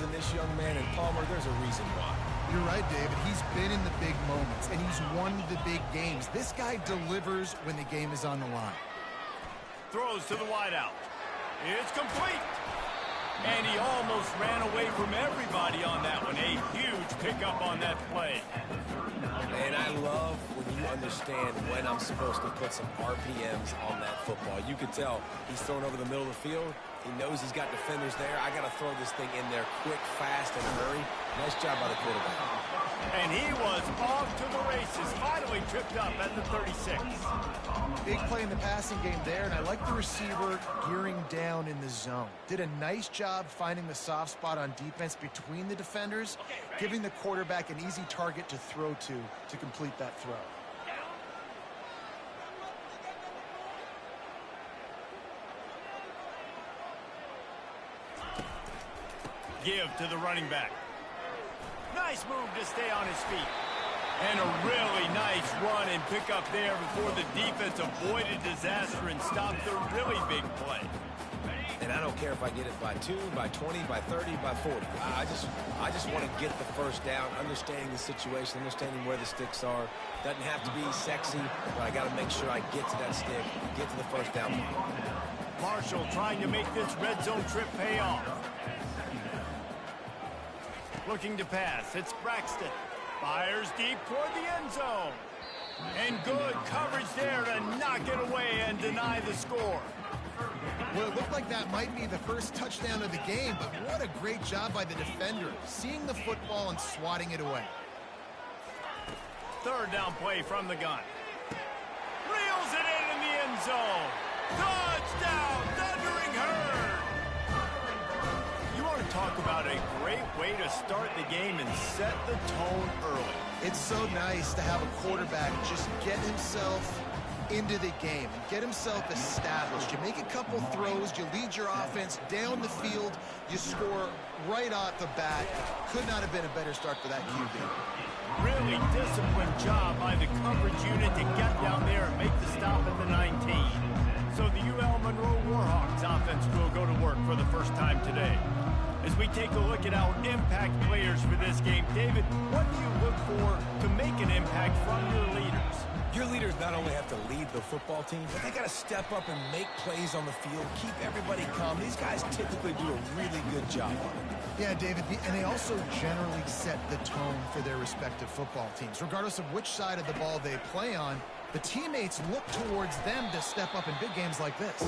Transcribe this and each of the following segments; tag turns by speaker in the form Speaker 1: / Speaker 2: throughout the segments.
Speaker 1: in this young man, and Palmer, there's a reason why.
Speaker 2: You're right, David. He's been in the big moments, and he's won the big games. This guy delivers when the game is on the line.
Speaker 3: Throws to the wideout. It's complete. And he almost ran away from everybody on that one. A huge pickup on that play.
Speaker 1: And I love when you understand when I'm supposed to put some RPMs on that football. You can tell he's throwing over the middle of the field. He knows he's got defenders there. I got to throw this thing in there quick, fast, and hurry. Nice job by the quarterback.
Speaker 3: And he was off to the races. Finally tripped up at the 36.
Speaker 2: Big play in the passing game there, and I like the receiver gearing down in the zone. Did a nice job finding the soft spot on defense between the defenders, giving the quarterback an easy target to throw to complete that throw.
Speaker 3: Give to the running back. Nice move to stay on his feet. And a really nice run and pick up there before the defense avoided disaster and stopped the really big play.
Speaker 1: And I don't care if I get it by 2, by 20, by 30, by 40. I just want to get the first down, understanding the situation, understanding where the sticks are. Doesn't have to be sexy, but I got to make sure I get to that stick, get to the first down.
Speaker 3: Marshall trying to make this red zone trip pay off. Looking to pass. It's Braxton. Fires deep toward the end zone. And good coverage there to knock it away and deny the score.
Speaker 2: Well, it looked like that might be the first touchdown of the game, but what a great job by the defender, seeing the football and swatting it away.
Speaker 3: Third down play from the gun. Reels it in the end zone. Touchdown, Thundering Herd. You want to talk about a great way to start the game and set the tone early.
Speaker 2: It's so nice to have a quarterback just get himself into the game and get himself established. You make a couple throws, you lead your offense down the field, you score right off the bat. Could not have been a better start for that QB.
Speaker 3: Really disciplined job by the coverage unit to get down there and make the stop at the 19. So the UL Monroe Warhawks offense will go to work for the first time today. As we take a look at our impact players for this game, David, what do you look for to make an impact from your leaders?
Speaker 1: Your leaders not only have to lead the football team, but they got to step up and make plays on the field, keep everybody calm. These guys typically do a really good job on it.
Speaker 2: Yeah, David, and they also generally set the tone for their respective football teams. Regardless of which side of the ball they play on, the teammates look towards them to step up in big games like this.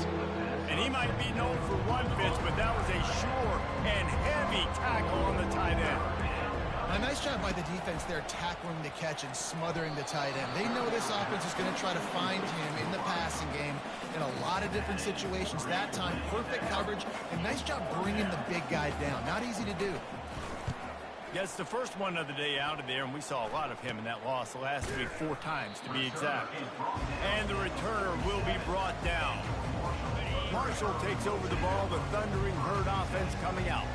Speaker 3: And he might be known for one pitch, but that was a sure and heavy tackle on the tight end.
Speaker 2: A nice job by the defense there tackling the catch and smothering the tight end. They know this offense is going to try to find him in the passing game in a lot of different situations. That time, perfect coverage, and nice job bringing the big guy down. Not easy to do.
Speaker 3: Yes, the first one of the day out of there, and we saw a lot of him in that loss last week, 4 times to be exact. And the returner will be brought down. Marshall takes over the ball, the Thundering Herd offense coming out.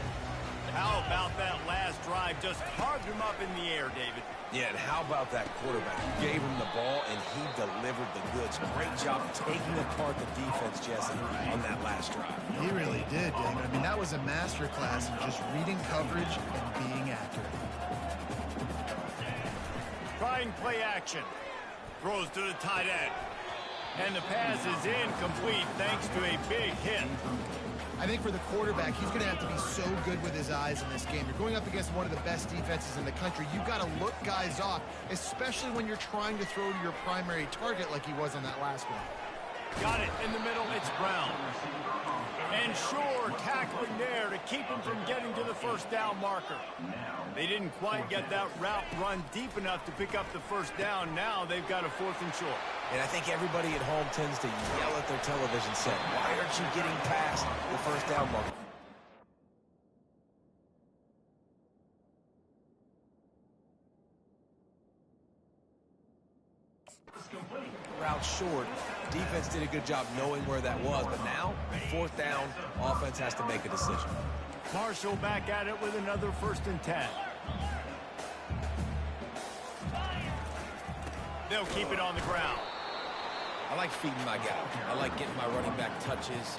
Speaker 3: How about that last drive? Just carved him up in the air, David.
Speaker 1: Yeah, and how about that quarterback? You gave him the ball, and he delivered the goods. Great job taking apart the defense, Jesse, on that last drive.
Speaker 2: He really did, David. I mean, that was a masterclass in just reading coverage and being accurate.
Speaker 3: Trying play action. Throws to the tight end. And the pass is incomplete thanks to a big hit.
Speaker 2: I think for the quarterback, he's going to have to be so good with his eyes in this game. You're going up against one of the best defenses in the country. You've got to look guys off, especially when you're trying to throw to your primary target like he was on that last one.
Speaker 3: Got it in the middle. It's Brown. And Shore tackling there to keep him from getting to the first down marker. They didn't quite get that route run deep enough to pick up the first down. Now they've got a 4th and short.
Speaker 1: And I think everybody at home tends to yell at their television set, why aren't you getting past the first down marker? Route short. Defense did a good job knowing where that was, but now, 4th down, offense has to make a decision.
Speaker 3: Marshall back at it with another 1st and 10. They'll keep it on the ground.
Speaker 1: I like feeding my guy. I like getting my running back touches.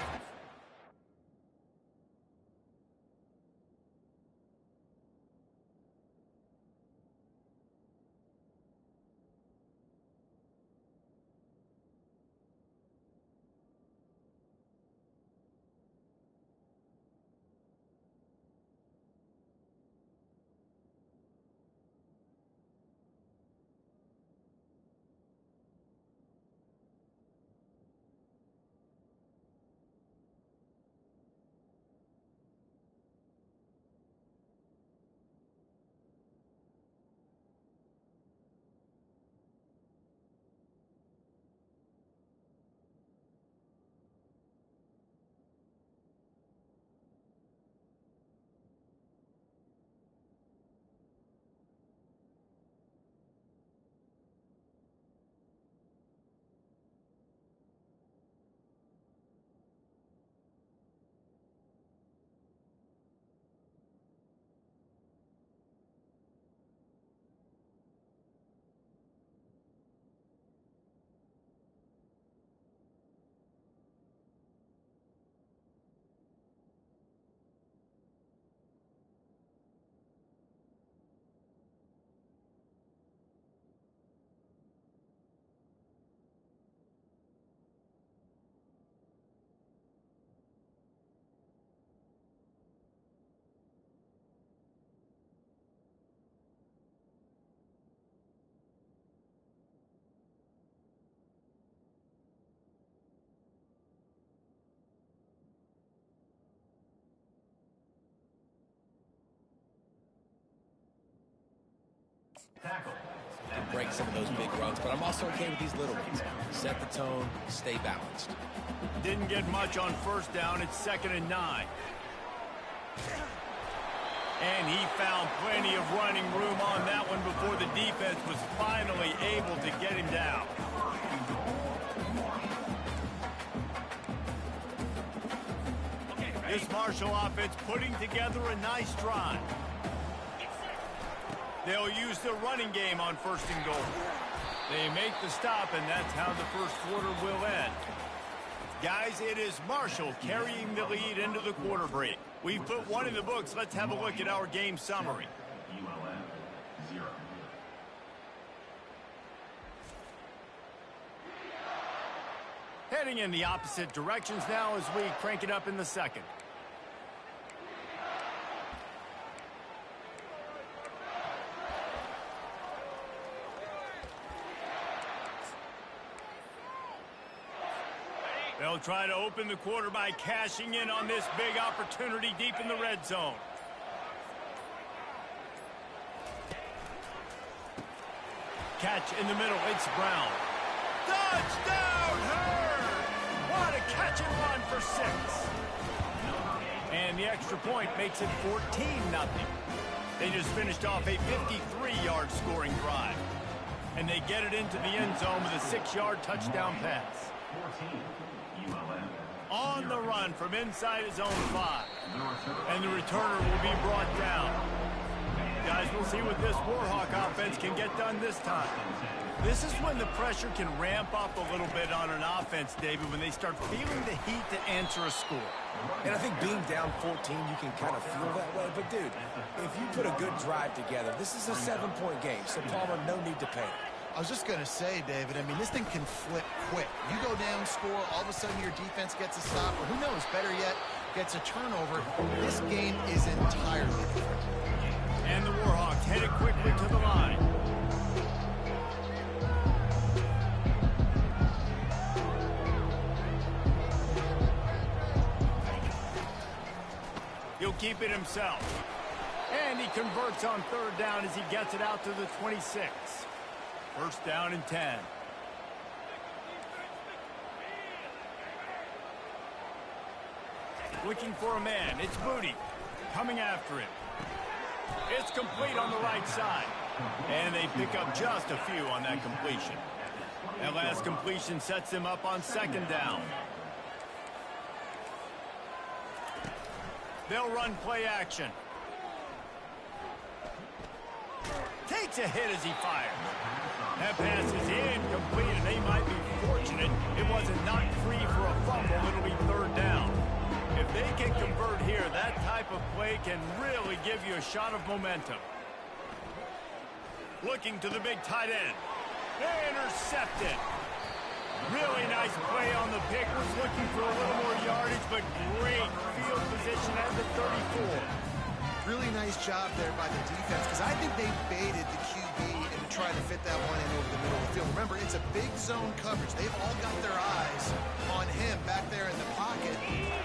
Speaker 1: You can break some of those big runs, but I'm also okay with these little ones. Set the tone, stay balanced.
Speaker 3: Didn't get much on first down. It's 2nd and 9. And he found plenty of running room on that one before the defense was finally able to get him down. This Marshall offense putting together a nice drive. They'll use the running game on 1st and goal. They make the stop, and that's how the first quarter will end. Guys, it is Marshall carrying the lead into the quarter break. We've put one in the books. Let's have a look at our game summary. Heading in the opposite directions now as we crank it up in the second. They'll try to open the quarter by cashing in on this big opportunity deep in the red zone. Catch in the middle. It's Brown. Touchdown, Hurd! What a catch and run for 6. And the extra point makes it 14-0. They just finished off a 53-yard scoring drive. And they get it into the end zone with a 6-yard touchdown pass. On the run from inside his own 5. And the returner will be brought down. Guys, we'll see what this Warhawk offense can get done this time. This is when the pressure can ramp up a little bit on an offense, David, when they start feeling the heat to answer a score.
Speaker 1: And I think being down 14, you can kind of feel that way. But, dude, if you put a good drive together, this is a 7-point game. So, Palmer, no need to panic.
Speaker 2: I was just going to say, David, I mean, this thing can flip quick. You go down, score, all of a sudden your defense gets a stop, or who knows, better yet, gets a turnover. This game is entirely different.
Speaker 3: And the Warhawks headed quickly to the line. He'll keep it himself. And he converts on 3rd down as he gets it out to the 26. 1st down and 10. Looking for a man. It's Booty. Coming after him. It's complete on the right side. And they pick up just a few on that completion. That last completion sets them up on 2nd down. They'll run play action. Takes a hit as he fires. That pass is incomplete, and they might be fortunate it wasn't knocked free for a fumble. It'll be 3rd down. If they can convert here, that type of play can really give you a shot of momentum. Looking to the big tight end. Intercepted. Really nice play on the pick. Was looking for a little more yardage, but great field position at the 34.
Speaker 2: Really nice job there by the defense, because I think they baited the QB into trying to fit that one in over the middle of the field. Remember, it's a big zone coverage. They've all got their eyes on him back there in the pocket,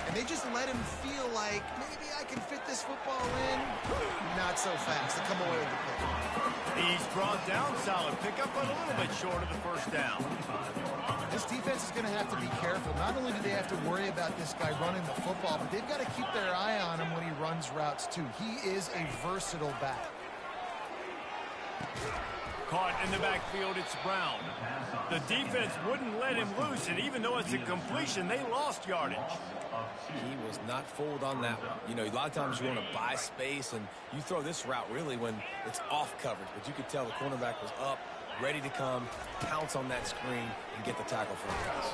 Speaker 2: and they just let him feel like, maybe I can fit this football in. Not so fast. They come away with the pick.
Speaker 3: He's brought down solid pickup, but a little bit short of the 1st down.
Speaker 2: This defense is going to have to be careful. Not only do they have to worry about this guy running the football, but they've got to keep their eye on him when he runs routes, too. He is a versatile back.
Speaker 3: Caught in the backfield, it's Brown. The defense wouldn't let him loose, and even though it's a completion, they lost yardage.
Speaker 1: He was not fooled on that one. You know, a lot of times you want to buy space, and you throw this route really when it's off coverage. But you could tell the cornerback was up, ready to come, pounce on that screen, and get the tackle for the pass.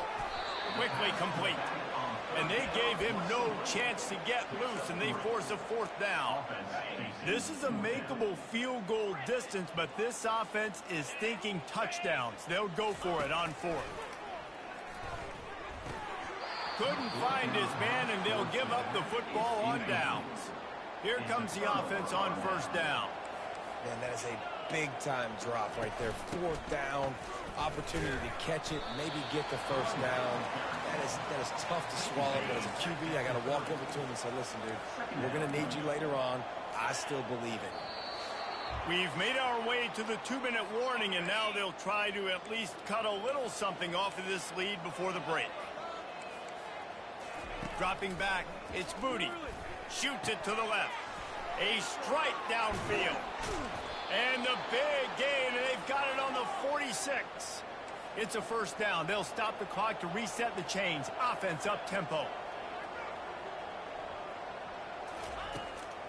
Speaker 3: Quickly complete. And they gave him no chance to get loose, and they force a 4th down. This is a makeable field goal distance, but this offense is thinking touchdowns. They'll go for it on 4th. Couldn't find his man, and they'll give up the football on downs. Here comes the offense on 1st down.
Speaker 1: Man, that is a big-time drop right there. 4th down, opportunity to catch it, maybe get the 1st down. That is tough to swallow, but as a QB, I got to walk over to him and say, listen, dude, we're going to need you later on. I still believe it.
Speaker 3: We've made our way to the 2-minute warning, and now they'll try to at least cut a little something off of this lead before the break. Dropping back, it's Booty. Shoots it to the left. A strike downfield. And the big gain, and they've got it on the 46. It's a first down. They'll stop the clock to reset the chains. Offense up-tempo.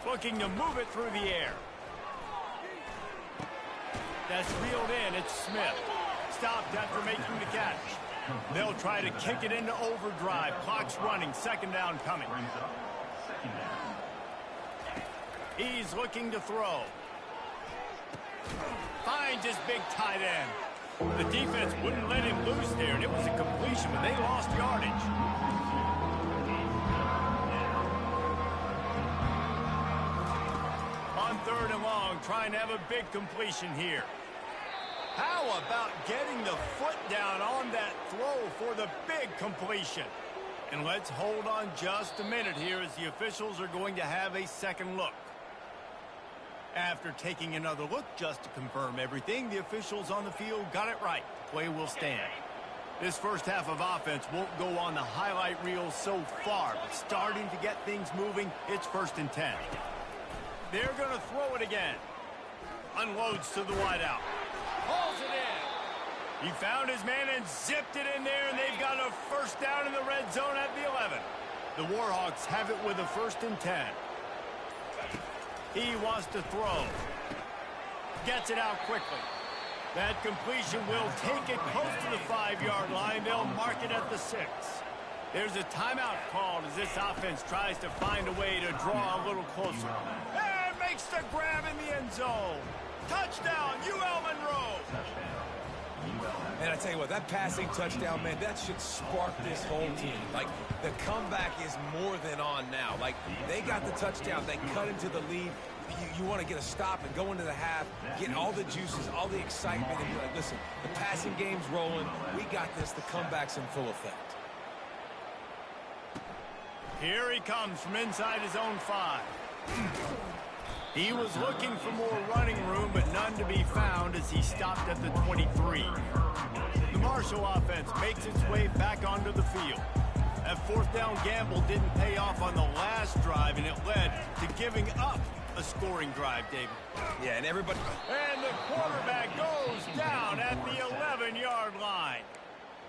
Speaker 3: Looking to move it through the air. That's reeled in. It's Smith. Stopped after making the catch. They'll try to kick it into overdrive. Clock's running. Second down coming. He's looking to throw. Finds his big tight end. The defense wouldn't let him loose there, and it was a completion, but they lost yardage. On 3rd and long, trying to have a big completion here. How about getting the foot down on that throw for the big completion? And let's hold on just a minute here as the officials are going to have a second look. After taking another look just to confirm everything, the officials on the field got it right. Play will stand. This first half of offense won't go on the highlight reel so far, but starting to get things moving, it's 1st and 10. They're going to throw it again. Unloads to the wideout. Hauls it in. He found his man and zipped it in there, and they've got a first down in the red zone at the 11. The Warhawks have it with a 1st and 10. He wants to throw. Gets it out quickly. That completion will take it close to the 5-yard line. They'll mark it at the 6. There's a timeout called as this offense tries to find a way to draw a little closer. And makes the grab in the end zone. Touchdown, UL Monroe.
Speaker 1: And I tell you what, that passing touchdown, man, that should spark this whole team. Like, the comeback is more than on now. Like, they got the touchdown. They cut into the lead. You want to get a stop and go into the half, get all the juices, all the excitement, and be like, listen, the passing game's rolling. We got this. The comeback's in full effect.
Speaker 3: Here he comes from inside his own 5. He was looking for more running room, but none to be found as he stopped at the 23. The Marshall offense makes its way back onto the field. That 4th down gamble didn't pay off on the last drive, and it led to giving up a scoring drive, David.
Speaker 1: Yeah, and everybody...
Speaker 3: And the quarterback goes down at the 11-yard line.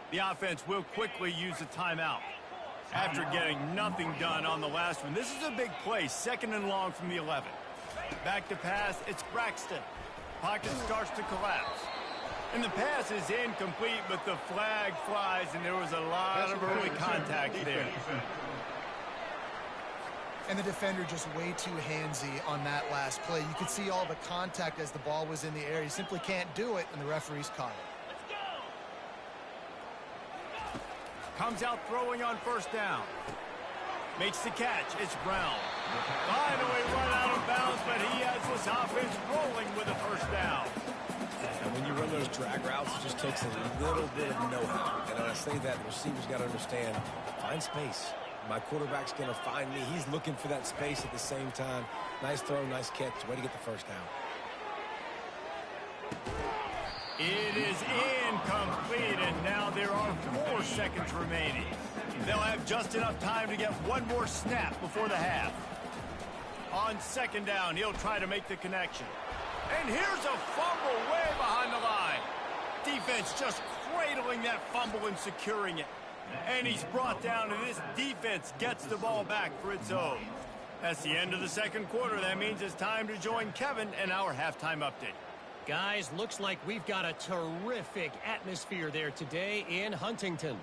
Speaker 3: The offense will quickly use a timeout. After getting nothing done on the last one, this is a big play, 2nd and long from the 11. Back to pass, it's Braxton. Pocket starts to collapse. And the pass is incomplete, but the flag flies, and there was a lot of early contact there.
Speaker 2: And the defender just way too handsy on that last play. You could see all the contact as the ball was in the air. He simply can't do it, and the referees caught it.
Speaker 3: Comes out throwing on 1st down. Makes the catch. It's Brown. Finally run out of bounds, but he has this offense rolling with a 1st down.
Speaker 1: And when you run those drag routes, it just takes a little bit of know-how. And when I say that, the receivers got to understand, find space. My quarterback's going to find me. He's looking for that space at the same time. Nice throw, nice catch. Way to get the 1st down.
Speaker 3: It is incomplete, and now there are 4 seconds remaining. They'll have just enough time to get one more snap before the half. On 2nd down, he'll try to make the connection. And here's a fumble way behind the line. Defense just cradling that fumble and securing it. And he's brought down, and this defense gets the ball back for its own. That's the end of the 2nd quarter. That means it's time to join Kevin and our halftime update.
Speaker 4: Guys, looks like we've got a terrific atmosphere there today in Huntington.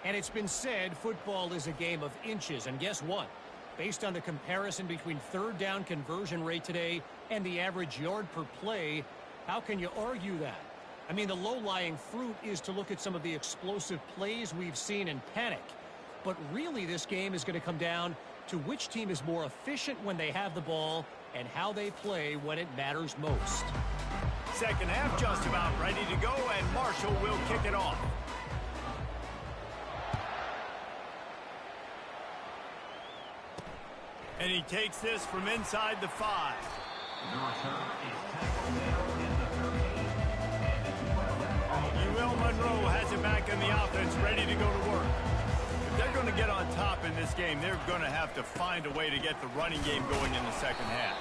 Speaker 4: And it's been said football is a game of inches. And guess what? Based on the comparison between 3rd down conversion rate today and the average yard per play, how can you argue that? I mean, the low-lying fruit is to look at some of the explosive plays we've seen and panic. But really, this game is going to come down to which team is more efficient when they have the ball and how they play when it matters most.
Speaker 3: 2nd half just about ready to go, and Marshall will kick it off. And he takes this from inside the 5. UL Monroe has it back in the offense, ready to go to work. If they're going to get on top in this game, they're going to have to find a way to get the running game going in the second half.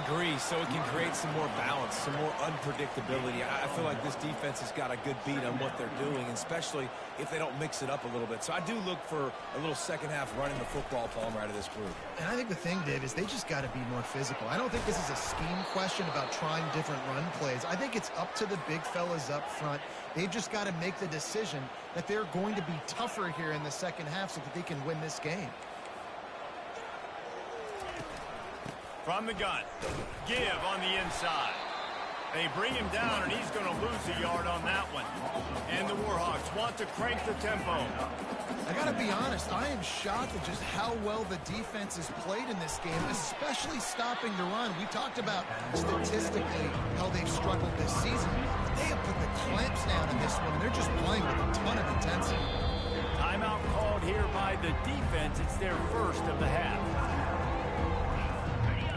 Speaker 1: Agree, so it can create some more balance, some more unpredictability. I feel like this defense has got a good beat on what they're doing, especially if they don't mix it up a little bit. So I do look for a little second half running the football, Palmer, out of this group.
Speaker 2: And I think the thing, Dave, is they just got to be more physical. I don't think this is a scheme question about trying different run plays. I think it's up to the big fellas up front. They've just got to make the decision that they're going to be tougher here in the second half so that they can win this game.
Speaker 3: From the gun, give on the inside. They bring him down, and he's going to lose a yard on that one. And the Warhawks want to crank the tempo.
Speaker 2: I got to be honest, I am shocked at just how well the defense has played in this game, especially stopping the run. We talked about statistically how they've struggled this season. They have put the clamps down in this one, and they're just playing with a ton of intensity.
Speaker 3: Timeout called here by the defense. It's their first of the half.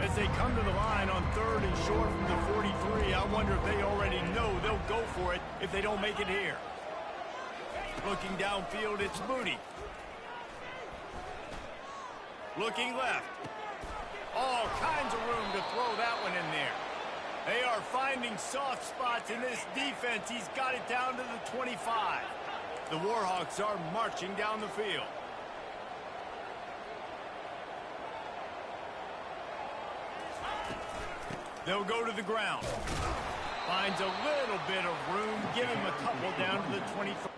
Speaker 3: As they come to the line on 3rd and short from the 43, I wonder if they already know they'll go for it if they don't make it here. Looking downfield, it's Moody. Looking left. All kinds of room to throw that one in there. They are finding soft spots in this defense. He's got it down to the 25. The Warhawks are marching down the field. They'll go to the ground. Finds a little bit of room. Give him a couple down to the 23.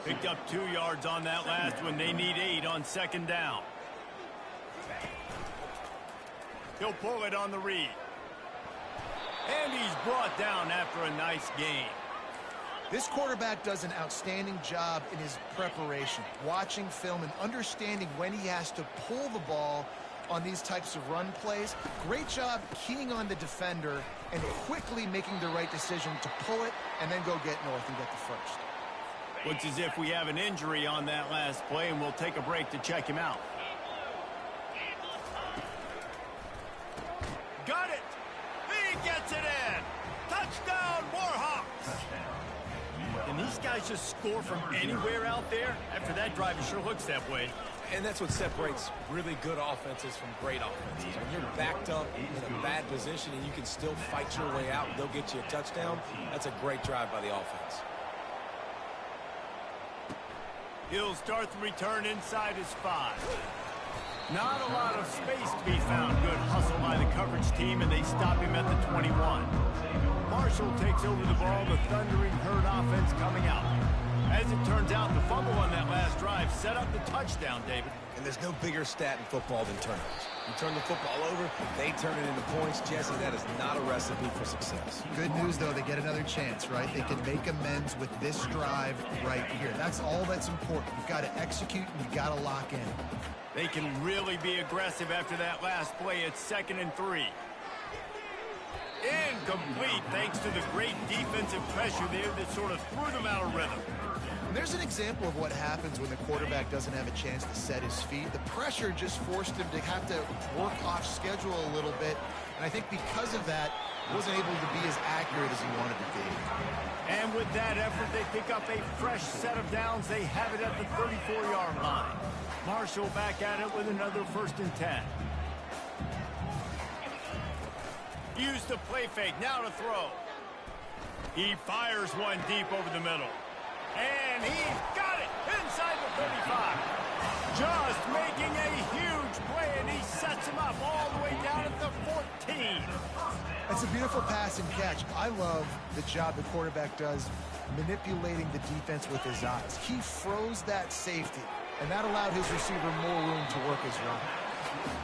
Speaker 3: Picked up 2 yards on that last one. They need 8 on 2nd down. He'll pull it on the read. And he's brought down after a nice gain.
Speaker 2: This quarterback does an outstanding job in his preparation, watching film and understanding when he has to pull the ball on these types of run plays. Great job keying on the defender and quickly making the right decision to pull it and then go get north and get the first.
Speaker 3: Looks as if we have an injury on that last play, and we'll take a break to check him out. Got it! He gets it in! Touchdown, Warhawks! Can these guys just score from anywhere out there? After that drive, it sure looks that way.
Speaker 1: And that's what separates really good offenses from great offenses. When you're backed up in a bad position and you can still fight your way out and they'll get you a touchdown, that's a great drive by the offense.
Speaker 3: He'll start the return inside his 5. Not a lot of space to be found. Good hustle by the coverage team, and they stop him at the 21. Marshall takes over the ball. The Thundering Herd offense coming out. As it turns out, the fumble on that last drive set up the touchdown, David.
Speaker 1: And there's no bigger stat in football than turnovers. You turn the football over, they turn it into points. Jesse, that is not a recipe for success.
Speaker 2: Good news, though, they get another chance, right? They can make amends with this drive right here. That's all that's important. You've got to execute and you've got to lock in.
Speaker 3: They can really be aggressive after that last play. It's 2nd and 3. Incomplete, thanks to the great defensive pressure there that sort of threw them out of rhythm.
Speaker 2: There's an example of what happens when the quarterback doesn't have a chance to set his feet. The pressure just forced him to have to work off schedule a little bit. And I think because of that, he wasn't able to be as accurate as he wanted to be.
Speaker 3: And with that effort, they pick up a fresh set of downs. They have it at the 34-yard line. Marshall back at it with another 1st and 10. Used the play fake, now to throw. He fires one deep over the middle. And he's
Speaker 2: It's a beautiful pass and catch. I love the job the quarterback does manipulating the defense with his eyes. He froze that safety, and that allowed his receiver more room to work his run.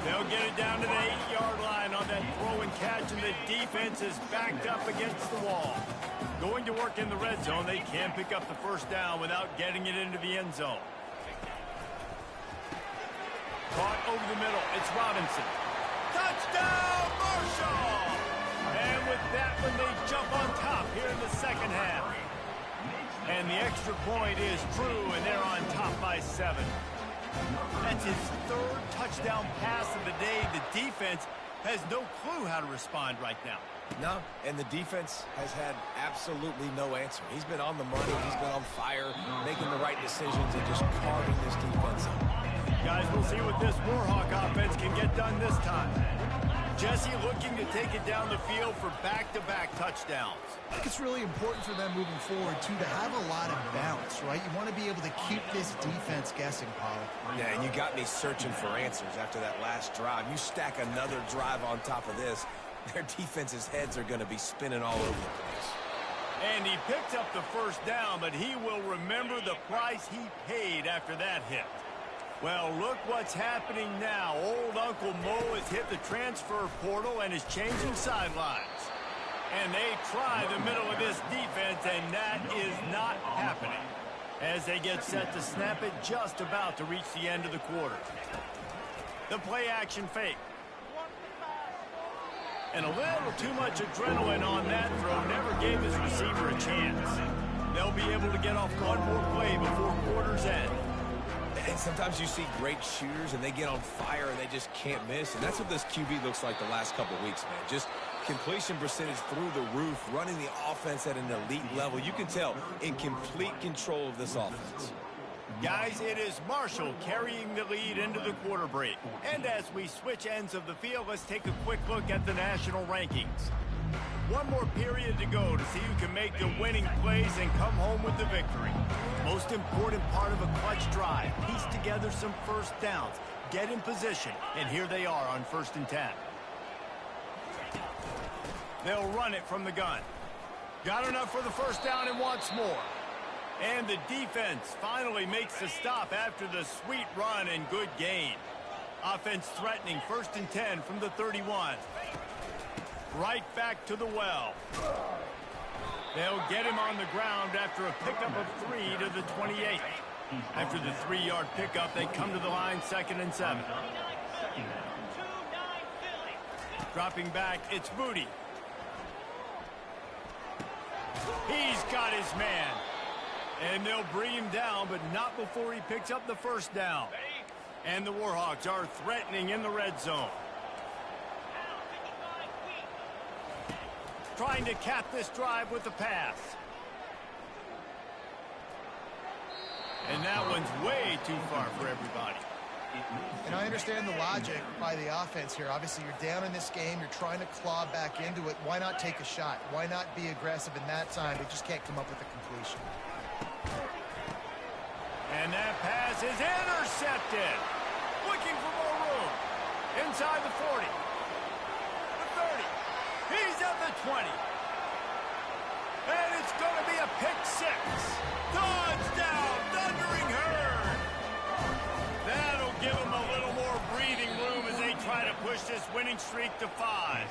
Speaker 3: They'll get it down to the 8-yard line on that throw and catch, and the defense is backed up against the wall. Going to work in the red zone, they can pick up the first down without getting it into the end zone. Caught over the middle. It's Robinson. Touchdown, Marshall! And with that one, they jump on top here in the second half. And the extra point is true, and they're on top by 7. That's his 3rd touchdown pass of the day. The defense has no clue how to respond right now.
Speaker 1: No, and the defense has had absolutely no answer. He's been on the money. He's been on fire, making the right decisions and just carving this defense up.
Speaker 3: Guys, we'll see what this Warhawk offense can get done this time. Jesse looking to take it down the field for back-to-back touchdowns.
Speaker 2: I think it's really important for them moving forward, too, to have a lot of balance, right? You want to be able to keep this defense guessing, Paulie.
Speaker 1: Yeah, and you got me searching for answers after that last drive. You stack another drive on top of this, their defense's heads are going to be spinning all over the place.
Speaker 3: And he picked up the first down, but he will remember the price he paid after that hit. Well, look what's happening now. Old Uncle Mo has hit the transfer portal and is changing sidelines. And they try the middle of this defense, and that is not happening. As they get set to snap it, just about to reach the end of the quarter. The play-action fake. And a little too much adrenaline on that throw never gave his receiver a chance. They'll be able to get off one more play before quarter's end.
Speaker 1: And sometimes you see great shooters and they get on fire and they just can't miss. And that's what this QB looks like the last couple weeks, man. Just completion percentage through the roof, running the offense at an elite level. You can tell in complete control of this offense.
Speaker 3: Guys, it is Marshall carrying the lead into the quarter break. And as we switch ends of the field, let's take a quick look at the national rankings. One more period to go to see who can make the winning plays and come home with the victory. Most important part of a clutch drive, piece together some first downs, get in position, and here they are on 1st and 10. They'll run it from the gun. Got enough for the first down and wants more. And the defense finally makes the stop after the sweet run and good gain. Offense threatening 1st and 10 from the 31. Right back to the well. They'll get him on the ground after a pickup of 3 to the 28. After the 3-yard pickup, they come to the line 2nd and 7. Dropping back, it's Booty. He's got his man. And they'll bring him down, but not before he picks up the first down. And the Warhawks are threatening in the red zone. Trying to cap this drive with the pass. And that one's way too far for everybody.
Speaker 2: And I understand the logic by the offense here. Obviously, you're down in this game. You're trying to claw back into it. Why not take a shot? Why not be aggressive in that time? They just can't come up with a completion.
Speaker 3: And that pass is intercepted. Looking for more room. Inside the 40. The 30. He's at the 20. And it's going to be a pick 6. Touchdown, Thundering Herd. That'll give them a little more breathing room as they try to push this winning streak to 5.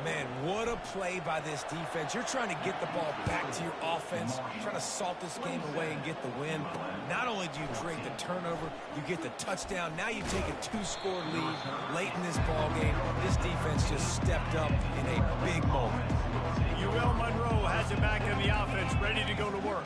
Speaker 1: Man, what a play by this defense. You're trying to get the ball back to your offense, trying to salt this game away and get the win. Not only do you create the turnover, you get the touchdown. Now you take a 2-score lead late in this ball game. This defense just stepped up in a big moment.
Speaker 3: UL Monroe has it back in the offense, ready to go to work.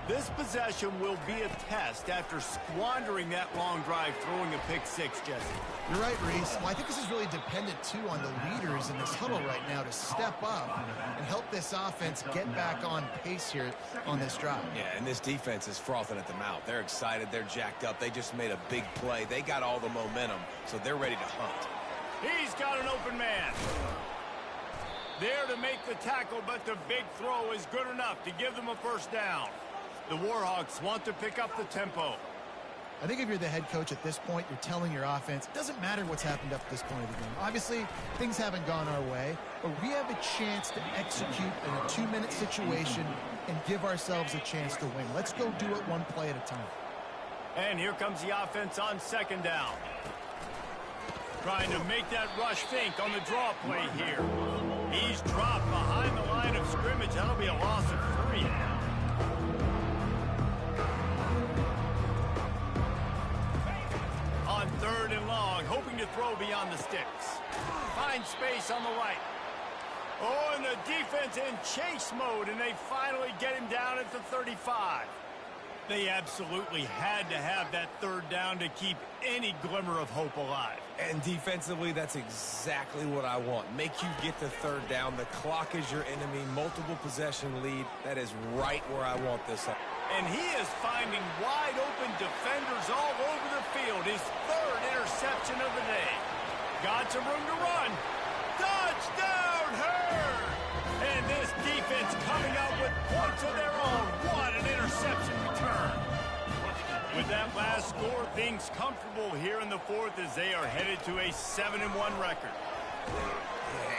Speaker 3: This possession will be a test after squandering that long drive, throwing a pick 6, Jesse.
Speaker 2: You're right, Reese. Well, I think this is really dependent, too, on the leaders in this huddle right now to step up and help this offense get back on pace here on this drive.
Speaker 1: Yeah, and this defense is frothing at the mouth. They're excited. They're jacked up. They just made a big play. They got all the momentum, so they're ready to hunt.
Speaker 3: He's got an open man. There to make the tackle, but the big throw is good enough to give them a first down. The Warhawks want to pick up the tempo.
Speaker 2: I think if you're the head coach at this point, you're telling your offense, it doesn't matter what's happened up to this point of the game. Obviously, things haven't gone our way, but we have a chance to execute in a 2-minute situation and give ourselves a chance to win. Let's go do it one play at a time.
Speaker 3: And here comes the offense on second down. Trying to make that rush think on the draw play here. He's dropped behind the line of scrimmage. That'll be a loss of 3. On 3rd and long, hoping to throw beyond the sticks. Finds space on the right. Oh, and the defense in chase mode, and they finally get him down at the 35. They absolutely had to have that 3rd down to keep any glimmer of hope alive.
Speaker 1: And defensively, that's exactly what I want. Make you get the 3rd down. The clock is your enemy. Multiple possession lead. That is right where I want this.
Speaker 3: And he is finding wide open defenders all over the field. His 3rd interception of the day. Got some room to run. Touchdown, Hurd! And this defense coming out with points of their own. What an interception return. With that last score, things comfortable here in the 4th as they are headed to a 7-1 record.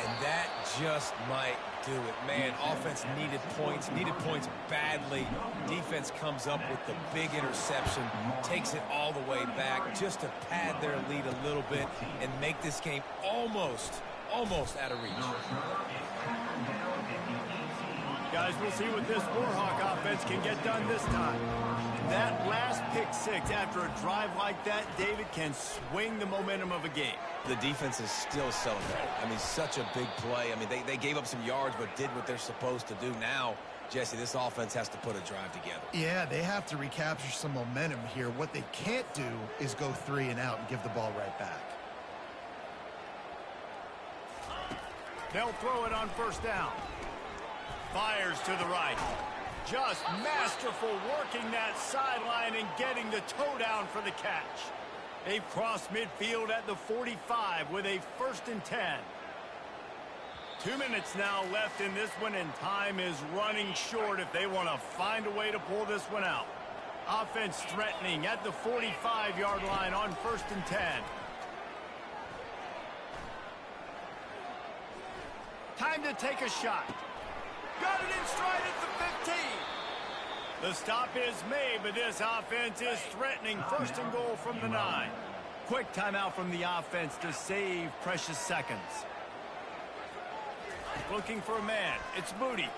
Speaker 1: And that just might do it. Man, offense needed points badly. Defense comes up with the big interception, takes it all the way back just to pad their lead a little bit and make this game almost out of reach.
Speaker 3: Guys, we'll see what this Warhawk offense can get done this time. That last pick 6 after a drive like that, David, can swing the momentum of a game.
Speaker 1: The defense is still celebrating. I mean, such a big play. I mean, they gave up some yards but did what they're supposed to do. Now, Jesse, this offense has to put a drive together.
Speaker 2: Yeah, they have to recapture some momentum here. What they can't do is go 3 and out and give the ball right back.
Speaker 3: They'll throw it on 1st down. Fires to the right. Just masterful working that sideline and getting the toe down for the catch. They've crossed midfield at the 45 with a 1st and 10. 2 minutes now left in this one, and time is running short if they want to find a way to pull this one out. Offense threatening at the 45-yard line on 1st and 10. Time to take a shot. Got it in stride at the 15. The stop is made, but this offense is threatening 1st and goal from the 9. Quick timeout from the offense to save precious seconds. Looking for a man. It's Moody.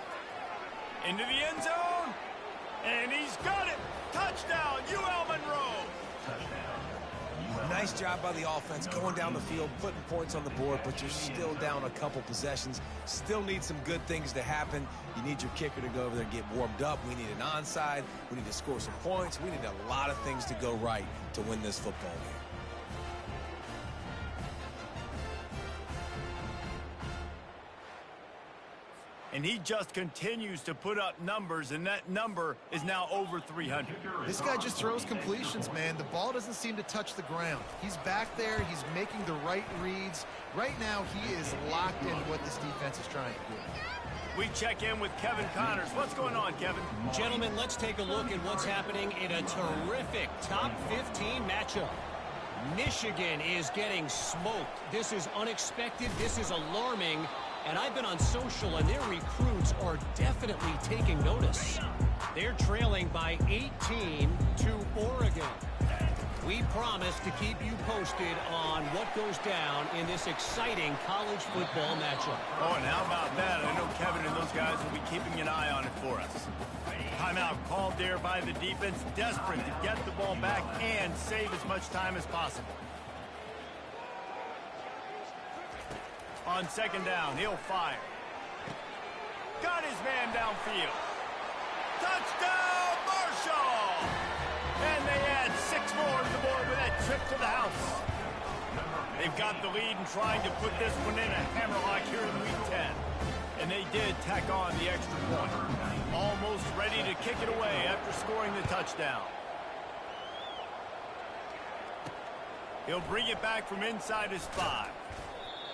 Speaker 3: Into the end zone. And he's got it. Touchdown, UL Monroe.
Speaker 1: Nice job by the offense going down the field, putting points on the board, but you're still down a couple possessions. Still need some good things to happen. You need your kicker to go over there and get warmed up. We need an onside. We need to score some points. We need a lot of things to go right to win this football game.
Speaker 3: And he just continues to put up numbers, and that number is now over 300.
Speaker 2: This guy just throws completions, man. The ball doesn't seem to touch the ground. He's back there. He's making the right reads. Right now, he is locked in what this defense is trying to do.
Speaker 3: We check in with Kevin Connors. What's going on, Kevin?
Speaker 4: Gentlemen, let's take a look at what's happening in a terrific top 15 matchup. Michigan is getting smoked. This is unexpected. This is alarming. And I've been on social, and their recruits are definitely taking notice. They're trailing by 18 to Oregon. We promise to keep you posted on what goes down in this exciting college football matchup.
Speaker 3: Oh, and how about that? I know Kevin and those guys will be keeping an eye on it for us. Timeout called there by the defense, desperate to get the ball back and save as much time as possible. On 2nd down, he'll fire. Got his man downfield. Touchdown, Marshall! And they add 6 more to the board with that trip to the house. They've got the lead and trying to put this one in a hammerlock here in week 10. And they did tack on the extra point. Almost ready to kick it away after scoring the touchdown. He'll bring it back from inside his 5.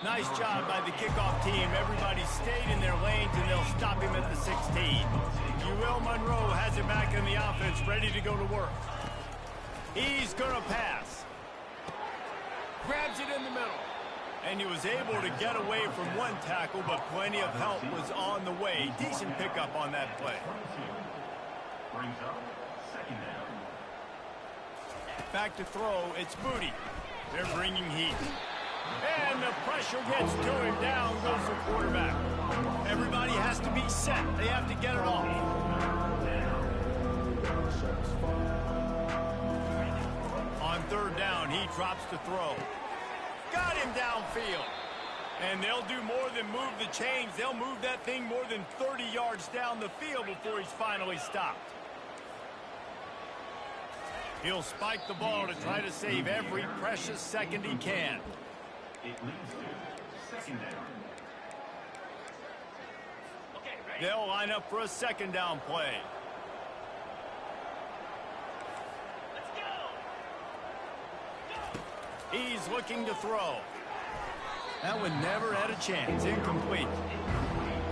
Speaker 3: Nice job by the kickoff team. Everybody stayed in their lanes, and they'll stop him at the 16. UL Monroe has it back in the offense, ready to go to work. He's going to pass. Grabs it in the middle. And he was able to get away from one tackle, but plenty of help was on the way. Decent pickup on that play. Back to throw, it's Moody. They're bringing heat. And the pressure gets to him. Down goes the quarterback. Everybody has to be set. They have to get it off. On third down, he drops to throw. Got him downfield. And they'll do more than move the chains. They'll move that thing more than 30 yards down the field before he's finally stopped. He'll spike the ball to try to save every precious second he can.
Speaker 5: It leads to second down.
Speaker 3: They'll line up for a second down play. He's looking to throw. That one never had a chance. Incomplete.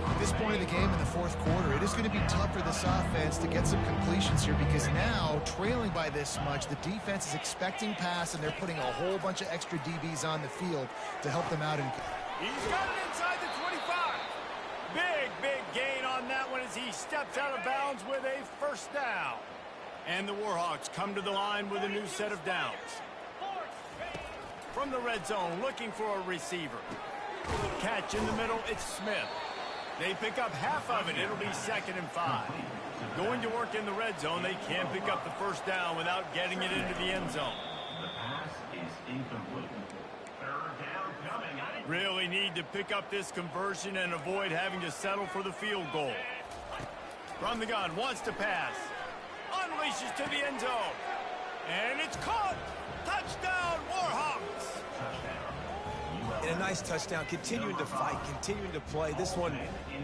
Speaker 2: At this point of the game in the fourth quarter, it is going to be tough for this offense to get some completions here because now, trailing by this much, the defense is expecting pass, and they're putting a whole bunch of extra DBs on the field to help them out.
Speaker 3: He's got it inside the 25. Big gain on that one as he steps out of bounds with a first down. And the Warhawks come to the line with a new set of downs. From the red zone, looking for a receiver. Catch in the middle, it's Smith. They pick up half of it. It'll be 2nd and 5. Going to work in the red zone. They can't pick up the first down without getting it into the end zone.
Speaker 5: The pass is incomplete. Third down coming.
Speaker 3: Really need to pick up this conversion and avoid having to settle for the field goal. From the gun, wants to pass. Unleashes to the end zone. And it's caught. Touchdown, Warhawks.
Speaker 1: And a nice touchdown, continuing to fight, continuing to play. This one,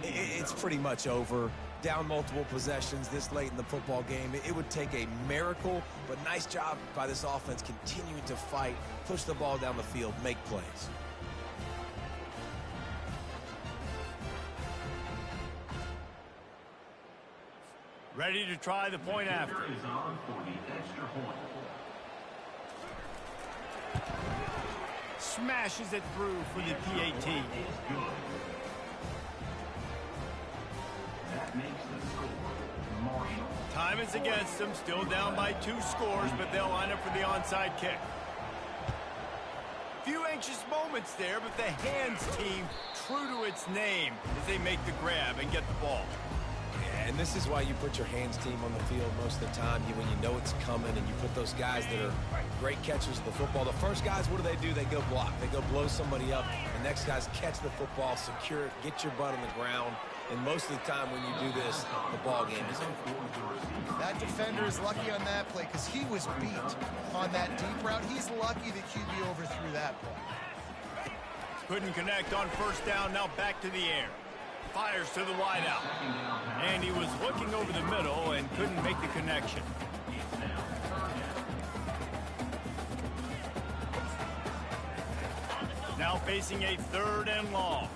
Speaker 1: it's pretty much over. Down multiple possessions this late in the football game. It would take a miracle, but nice job by this offense continuing to fight, push the ball down the field, make plays.
Speaker 3: Ready to try the point after.
Speaker 5: Is on for the extra point.
Speaker 3: Smashes it through for the PAT.
Speaker 5: That makes the score Marshall.
Speaker 3: Time is against them, still down by 2 scores, but they'll line up for the onside kick. Few anxious moments there, but the hands team true to its name as they make the grab and get the ball.
Speaker 1: And this is why you put your hands team on the field most of the time, when you know it's coming, and you put those guys that are great catchers of the football. The first guys, what do? They go block. They go blow somebody up. The next guys catch the football, secure it, get your butt on the ground. And most of the time when you do this, the ball game is over.
Speaker 2: That defender is lucky on that play because he was beat on that deep route. He's lucky the QB overthrew that play.
Speaker 3: Couldn't connect on first down, now back to the air. Fires to the wideout. And he was looking over the middle and couldn't make the connection. Now facing a 3rd and long.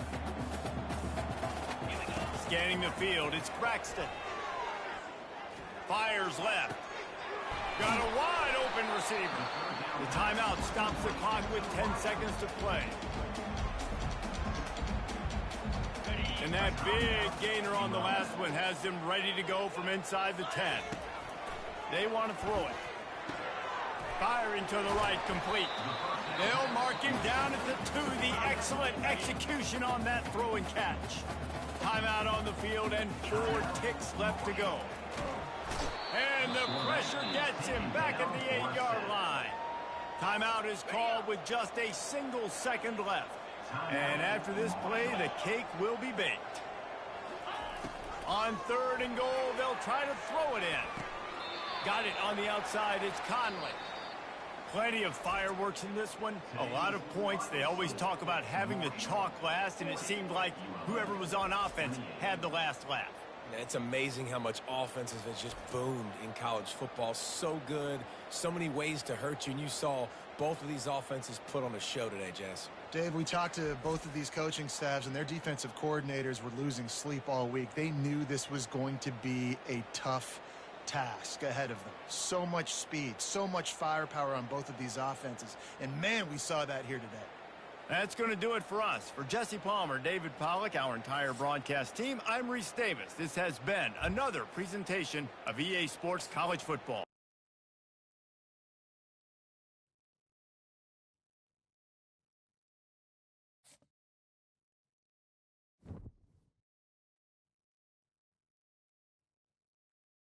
Speaker 3: Scanning the field, it's Braxton. Fires left. Got a wide open receiver. The timeout stops the clock with 10 seconds to play. And that big gainer on the last one has them ready to go from inside the 10. They want to throw it. Firing to the right, complete. They'll mark him down at the 2. The excellent execution on that throw and catch. Timeout on the field and 4 ticks left to go. And the pressure gets him back at the 8-yard line. Timeout is called with just a single second left. And after this play, the cake will be baked. On 3rd and goal, they'll try to throw it in. Got it on the outside, it's Conley. Plenty of fireworks in this one. A lot of points. They always talk about having the chalk last, and it seemed like whoever was on offense had the last laugh.
Speaker 1: It's amazing how much offenses have just boomed in college football. So good, so many ways to hurt you, and you saw both of these offenses put on a show today, Jess.
Speaker 2: Dave, we talked to both of these coaching staffs, and their defensive coordinators were losing sleep all week. They knew this was going to be a tough task ahead of them. So much speed, so much firepower on both of these offenses. And, man, we saw that here today.
Speaker 3: That's going to do it for us. For Jesse Palmer, David Pollack, our entire broadcast team, I'm Reese Davis. This has been another presentation of EA Sports College Football.